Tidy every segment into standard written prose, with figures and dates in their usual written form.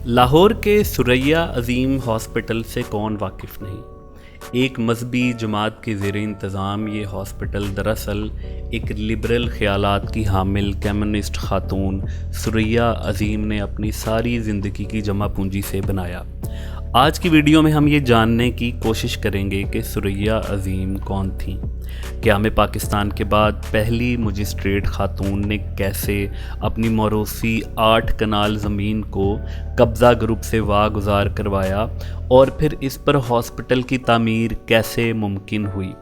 لاہور کے ثریا عظیم ہاسپٹل سے کون واقف نہیں؟ ایک مذہبی جماعت کے زیر انتظام یہ ہاسپٹل دراصل ایک لبرل خیالات کی حامل کمیونسٹ خاتون ثریا عظیم نے اپنی ساری زندگی کی جمع پونجی سے بنایا۔ آج کی ویڈیو میں ہم یہ جاننے کی کوشش کریں گے کہ ثریا عظیم کون تھیں، قیام پاکستان کے بعد پہلی مجسٹریٹ خاتون نے کیسے اپنی موروثی 8 کنال زمین کو قبضہ گروپ سے واگزار کروایا اور پھر اس پر ہاسپٹل کی تعمیر کیسے ممکن ہوئی،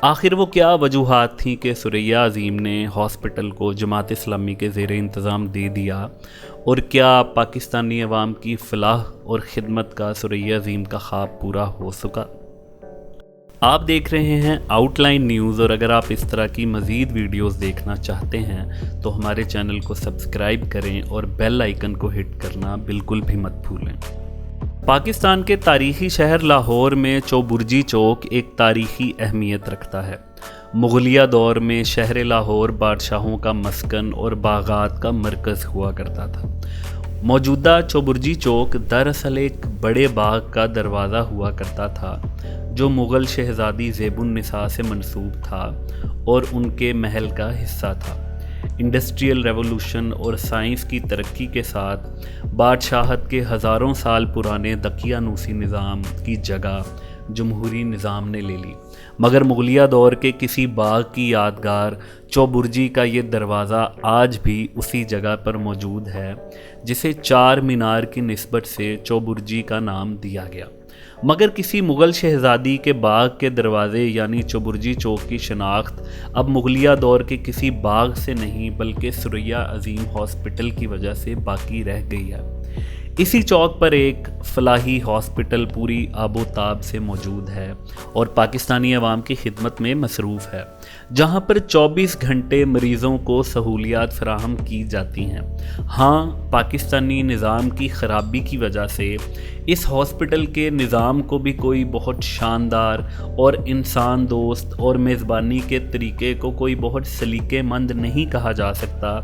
آخر وہ کیا وجوہات تھیں کہ ثریا عظیم نے ہاسپٹل کو جماعت اسلامی کے زیر انتظام دے دیا، اور کیا پاکستانی عوام کی فلاح اور خدمت کا ثریا عظیم کا خواب پورا ہو سکا۔ آپ دیکھ رہے ہیں آؤٹ لائن نیوز، اور اگر آپ اس طرح کی مزید ویڈیوز دیکھنا چاہتے ہیں تو ہمارے چینل کو سبسکرائب کریں اور بیل آئیکن کو ہٹ کرنا بالکل بھی مت بھولیں۔ پاکستان کے تاریخی شہر لاہور میں چوبرجی چوک ایک تاریخی اہمیت رکھتا ہے۔ مغلیہ دور میں شہر لاہور بادشاہوں کا مسکن اور باغات کا مرکز ہوا کرتا تھا۔ موجودہ چوبرجی چوک دراصل ایک بڑے باغ کا دروازہ ہوا کرتا تھا جو مغل شہزادی زیب النساء سے منسوب تھا اور ان کے محل کا حصہ تھا۔ انڈسٹریل ریولوشن اور سائنس کی ترقی کے ساتھ بادشاہت کے ہزاروں سال پرانے دقیانوسی نظام کی جگہ جمہوری نظام نے لے لی، مگر مغلیہ دور کے کسی باغ کی یادگار چوبرجی کا یہ دروازہ آج بھی اسی جگہ پر موجود ہے جسے 4 مینار کی نسبت سے چوبرجی کا نام دیا گیا۔ مگر کسی مغل شہزادی کے باغ کے دروازے یعنی چوبرجی چوک کی شناخت اب مغلیہ دور کے کسی باغ سے نہیں بلکہ ثریا عظیم ہاسپٹل کی وجہ سے باقی رہ گئی ہے۔ اسی چوک پر ایک فلاحی ہاسپٹل پوری آب و تاب سے موجود ہے اور پاکستانی عوام کی خدمت میں مصروف ہے، جہاں پر 24 گھنٹے مریضوں کو سہولیات فراہم کی جاتی ہیں۔ ہاں، پاکستانی نظام کی خرابی کی وجہ سے اس ہاسپٹل کے نظام کو بھی کوئی بہت شاندار اور انسان دوست اور میزبانی کے طریقے کو کوئی بہت سلیقے مند نہیں کہا جا سکتا،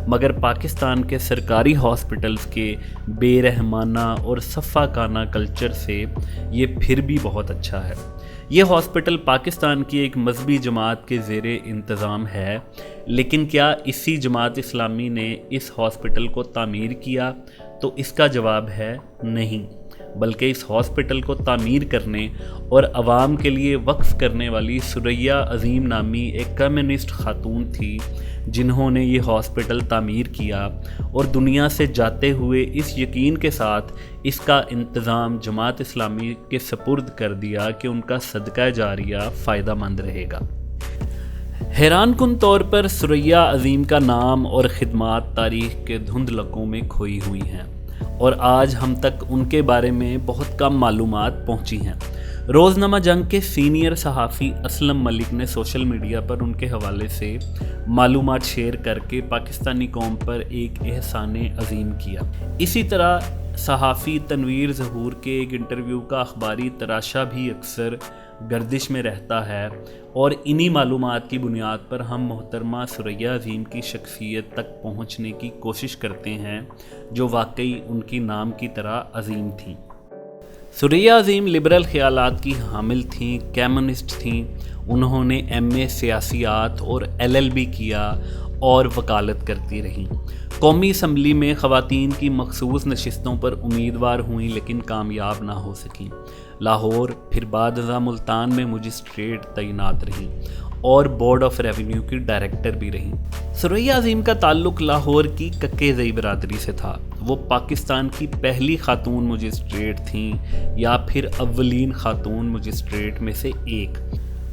مگر پاکستان کے سرکاری ہاسپٹلز کے بے رحمانہ اور صفاقانہ کلچر سے یہ پھر بھی بہت اچھا ہے۔ یہ ہاسپٹل پاکستان کی ایک مذہبی جماعت کے زیر انتظام ہے، لیکن کیا اسی جماعت اسلامی نے اس ہاسپٹل کو تعمیر کیا؟ تو اس کا جواب ہے نہیں، بلکہ اس ہاسپٹل کو تعمیر کرنے اور عوام کے لیے وقف کرنے والی ثریا عظیم نامی ایک کمیونسٹ خاتون تھی، جنہوں نے یہ ہاسپٹل تعمیر کیا اور دنیا سے جاتے ہوئے اس یقین کے ساتھ اس کا انتظام جماعت اسلامی کے سپرد کر دیا کہ ان کا صدقہ جاریہ فائدہ مند رہے گا۔ حیران کن طور پر ثریا عظیم کا نام اور خدمات تاریخ کے دھندلکوں میں کھوئی ہوئی ہیں اور آج ہم تک ان کے بارے میں بہت کم معلومات پہنچی ہیں۔ روزنامہ جنگ کے سینئر صحافی اسلم ملک نے سوشل میڈیا پر ان کے حوالے سے معلومات شیئر کر کے پاکستانی قوم پر ایک احسان عظیم کیا۔ اسی طرح صحافی تنویر ظہور کے ایک انٹرویو کا اخباری تراشا بھی اکثر گردش میں رہتا ہے، اور انہی معلومات کی بنیاد پر ہم محترمہ ثریا عظیم کی شخصیت تک پہنچنے کی کوشش کرتے ہیں جو واقعی ان کی نام کی طرح عظیم تھیں۔ ثریا عظیم لبرل خیالات کی حامل تھیں، کمیونسٹ تھیں۔ انہوں نے MA سیاسیات اور LLB کیا اور وکالت کرتی رہیں۔ قومی اسمبلی میں خواتین کی مخصوص نشستوں پر امیدوار ہوئیں لیکن کامیاب نہ ہو سکیں۔ لاہور پھر بعد ازاں ملتان میں مجسٹریٹ تعینات رہیں اور بورڈ آف ریونیو کی ڈائریکٹر بھی رہیں۔ ثریا عظیم کا تعلق لاہور کی ککے زئی برادری سے تھا۔ وہ پاکستان کی پہلی خاتون مجسٹریٹ تھیں یا پھر اولین خاتون مجسٹریٹ میں سے ایک۔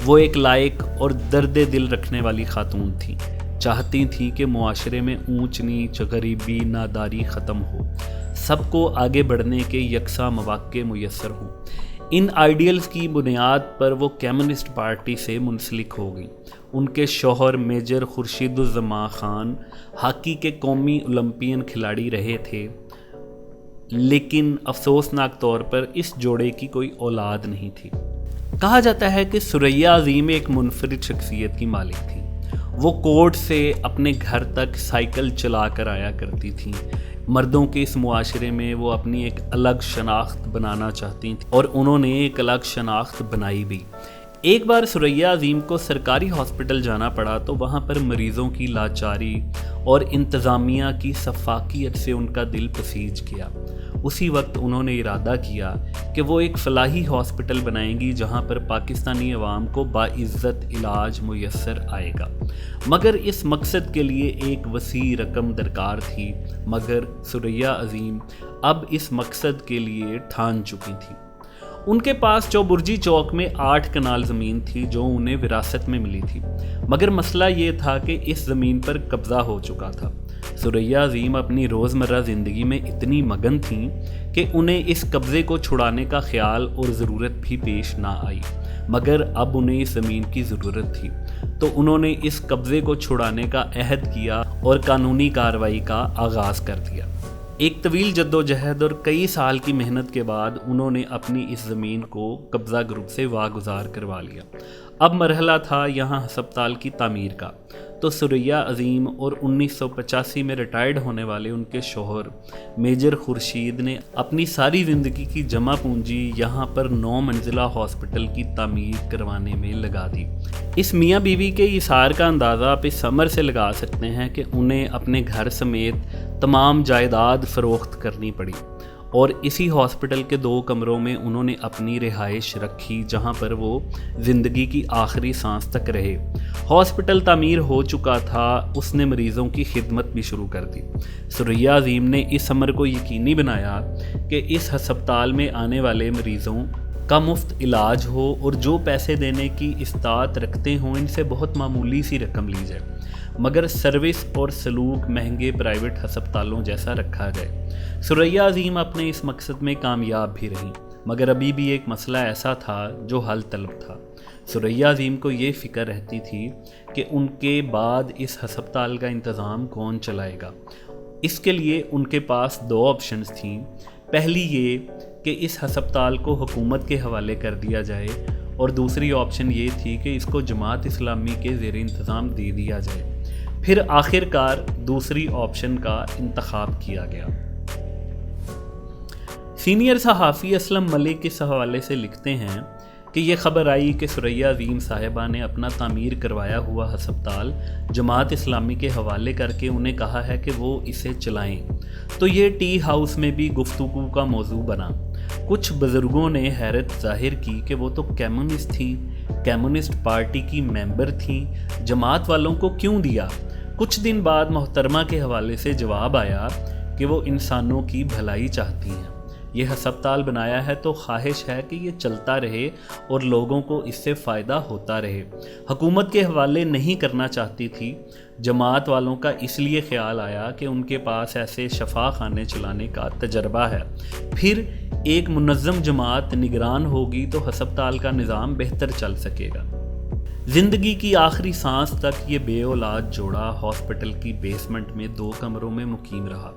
وہ ایک لائق اور درد دل رکھنے والی خاتون تھیں، چاہتی تھیں کہ معاشرے میں اونچ نیچ، غریبی، ناداری ختم ہو، سب کو آگے بڑھنے کے یکساں مواقع میسر ہوں۔ ان آئیڈیلز کی بنیاد پر وہ کمیونسٹ پارٹی سے منسلک ہو گئیں۔ ان کے شوہر میجر خورشید الزمان خان ہاکی کے قومی اولمپئن کھلاڑی رہے تھے، لیکن افسوسناک طور پر اس جوڑے کی کوئی اولاد نہیں تھی۔ کہا جاتا ہے کہ ثریا عظیم ایک منفرد شخصیت کی مالک تھیں۔ وہ کوٹ سے اپنے گھر تک سائیکل چلا کر آیا کرتی تھیں، مردوں کے اس معاشرے میں وہ اپنی ایک الگ شناخت بنانا چاہتی تھیں اور انہوں نے ایک الگ شناخت بنائی بھی۔ ایک بار ثریا عظیم کو سرکاری ہاسپٹل جانا پڑا تو وہاں پر مریضوں کی لاچاری اور انتظامیہ کی سفاکیت سے ان کا دل پسیج گیا۔ اسی وقت انہوں نے ارادہ کیا کہ وہ ایک فلاحی ہاسپٹل بنائیں گی جہاں پر پاکستانی عوام کو باعزت علاج میسر آئے گا، مگر اس مقصد کے لیے ایک وسیع رقم درکار تھی، مگر ثریا عظیم اب اس مقصد کے لیے ٹھان چکی تھی۔ ان کے پاس چوبرجی چوک میں 8 کنال زمین تھی جو انہیں وراثت میں ملی تھی، مگر مسئلہ یہ تھا کہ اس زمین پر قبضہ ہو چکا تھا۔ ثریا عظیم اپنی روزمرہ زندگی میں اتنی مگن تھیں کہ انہیں اس قبضے کو چھڑانے کا خیال اور ضرورت بھی پیش نہ آئی، مگر اب انہیں اس زمین کی ضرورت تھی تو انہوں نے اس قبضے کو چھڑانے کا عہد کیا اور قانونی کارروائی کا آغاز کر دیا۔ ایک طویل جدوجہد اور کئی سال کی محنت کے بعد انہوں نے اپنی اس زمین کو قبضہ گروپ سے واگزار کروا لیا۔ اب مرحلہ تھا یہاں ہسپتال کی تعمیر کا، تو ثریا عظیم اور 1985 میں ریٹائرڈ ہونے والے ان کے شوہر میجر خورشید نے اپنی ساری زندگی کی جمع پونجی یہاں پر 9 منزلہ ہاسپٹل کی تعمیر کروانے میں لگا دی۔ اس میاں بیوی کے ایثار کا اندازہ آپ اس عمر سے لگا سکتے ہیں کہ انہیں اپنے گھر سمیت تمام جائیداد فروخت کرنی پڑی اور اسی ہاسپٹل کے 2 کمروں میں انہوں نے اپنی رہائش رکھی جہاں پر وہ زندگی کی آخری سانس تک رہے۔ ہاسپٹل تعمیر ہو چکا تھا، اس نے مریضوں کی خدمت بھی شروع کر دی۔ ثریا عظیم نے اس امر کو یقینی بنایا کہ اس ہسپتال میں آنے والے مریضوں کا مفت علاج ہو اور جو پیسے دینے کی استطاعت رکھتے ہوں ان سے بہت معمولی سی رقم لی جائے، مگر سروس اور سلوک مہنگے پرائیویٹ ہسپتالوں جیسا رکھا جائے۔ ثریا عظیم اپنے اس مقصد میں کامیاب بھی رہیں، مگر ابھی بھی ایک مسئلہ ایسا تھا جو حل طلب تھا۔ ثریا عظیم کو یہ فکر رہتی تھی کہ ان کے بعد اس ہسپتال کا انتظام کون چلائے گا۔ اس کے لیے ان کے پاس 2 آپشنز تھیں۔ پہلی یہ کہ اس ہسپتال کو حکومت کے حوالے کر دیا جائے اور دوسری آپشن یہ تھی کہ اس کو جماعت اسلامی کے زیر انتظام دے دیا جائے۔ پھر آخر کار دوسری آپشن کا انتخاب کیا گیا۔ سینئر صحافی اسلم ملک اس حوالے سے لکھتے ہیں کہ یہ خبر آئی کہ ثریا عظیم صاحبہ نے اپنا تعمیر کروایا ہوا ہسپتال جماعت اسلامی کے حوالے کر کے انہیں کہا ہے کہ وہ اسے چلائیں، تو یہ ٹی ہاؤس میں بھی گفتگو کا موضوع بنا۔ کچھ بزرگوں نے حیرت ظاہر کی کہ وہ تو کمیونسٹ تھیں، کمیونسٹ پارٹی کی ممبر تھیں، جماعت والوں کو کیوں دیا؟ کچھ دن بعد محترمہ کے حوالے سے جواب آیا کہ وہ انسانوں کی بھلائی چاہتی ہیں، یہ ہسپتال بنایا ہے تو خواہش ہے کہ یہ چلتا رہے اور لوگوں کو اس سے فائدہ ہوتا رہے، حکومت کے حوالے نہیں کرنا چاہتی تھی۔ جماعت والوں کا اس لیے خیال آیا کہ ان کے پاس ایسے شفا خانے چلانے کا تجربہ ہے، پھر ایک منظم جماعت نگران ہوگی تو ہسپتال کا نظام بہتر چل سکے گا۔ زندگی کی آخری سانس تک یہ بے اولاد جوڑا ہاسپٹل کی بیسمنٹ میں 2 کمروں میں مقیم رہا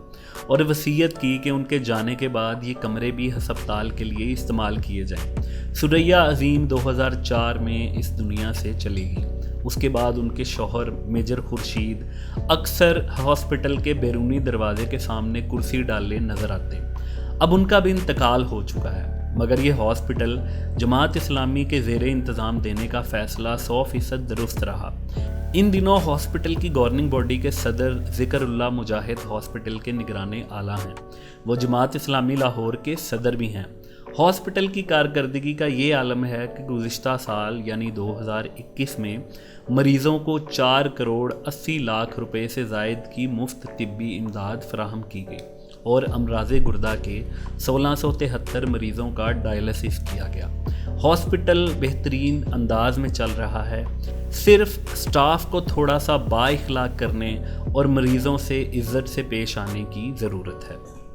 اور وصیت کی کہ ان کے جانے کے بعد یہ کمرے بھی ہسپتال کے لیے استعمال کیے جائیں۔ ثریا عظیم 2004 میں اس دنیا سے چلی گئی۔ اس کے بعد ان کے شوہر میجر خورشید اکثر ہاسپٹل کے بیرونی دروازے کے سامنے کرسی ڈالے نظر آتے۔ اب ان کا بھی انتقال ہو چکا ہے، مگر یہ ہاسپٹل جماعت اسلامی کے زیر انتظام دینے کا فیصلہ 100% درست رہا۔ ان دنوں ہاسپٹل کی گورننگ باڈی کے صدر ذکر اللہ مجاہد ہاسپٹل کے نگران اعلیٰ ہیں، وہ جماعت اسلامی لاہور کے صدر بھی ہیں۔ ہاسپٹل کی کارکردگی کا یہ عالم ہے کہ گزشتہ سال یعنی 2021 میں مریضوں کو 4 کروڑ 80 لاکھ روپے سے زائد کی مفت طبی امداد فراہم کی گئی اور امراض گردہ کے 1673 مریضوں کا ڈائلسس کیا گیا۔ ہاسپٹل بہترین انداز میں چل رہا ہے، صرف سٹاف کو تھوڑا سا با اخلاق کرنے اور مریضوں سے عزت سے پیش آنے کی ضرورت ہے۔